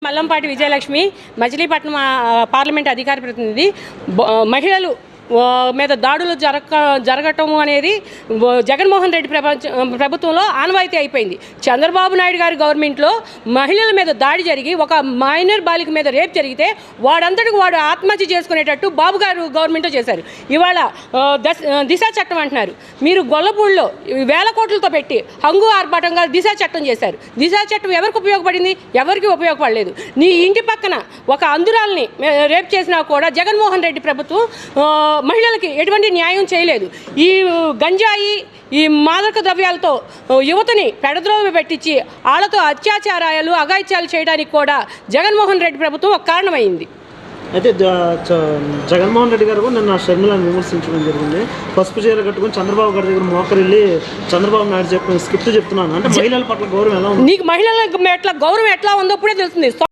Mallampati Vijayalakshmi, Machilipatnam parliament అధికార ప్రతినిధి. మహిళలు మీద దాడులు జరగటం అనేది జగన్మోహన్ రెడ్డి ప్రభుత్వంలో ఆనవాయితీ అయిపోయింది. చంద్రబాబు నాయుడు గారి గవర్నమెంట్లో మహిళల మీద దాడి జరిగి ఒక మైనర్ బాలిక మీద రేప్ జరిగితే వాడంతటికి వాడు ఆత్మహత్య చేసుకునేటట్టు బాబు గారు గవర్నమెంట్లో చేశారు. ఇవాళ దిశ చట్టం అంటున్నారు. మీరు గొల్లపూడిలో వేల కోట్లతో పెట్టి హంగు ఆర్భాటంగా దిశ చట్టం చేశారు. దిశ చట్టం ఎవరికి ఉపయోగపడింది? ఎవరికి ఉపయోగపడలేదు. నీ ఇంటి పక్కన ఒక అందురాల్ని రేప్ చేసినా కూడా జగన్మోహన్ రెడ్డి ప్రభుత్వం మహిళలకి ఎటువంటి న్యాయం చేయలేదు. ఈ గంజాయి, ఈ మాదక ద్రవ్యాలతో యువతని పెడద్రోవ పెట్టించి వాళ్ళతో అత్యాచారాలు, అఘాయిత్యాలు చేయడానికి కూడా జగన్మోహన్ రెడ్డి ప్రభుత్వం ఒక కారణమైంది. అయితే జగన్మోహన్ రెడ్డి గారు నిన్న షర్మిలను విమర్శించడం జరిగింది. పసుపు చీర కట్టుకుని చంద్రబాబు గారి దగ్గర మోకరిల్లి చంద్రబాబు నాయుడు చెప్పిన స్క్రిప్ట్ చెప్తున్నాను అంటే మహిళల పట్ల గౌరవం ఎలా ఉంది? నీకు మహిళల గౌరవం ఎట్లా ఉందో ఇప్పుడే తెలుస్తుంది.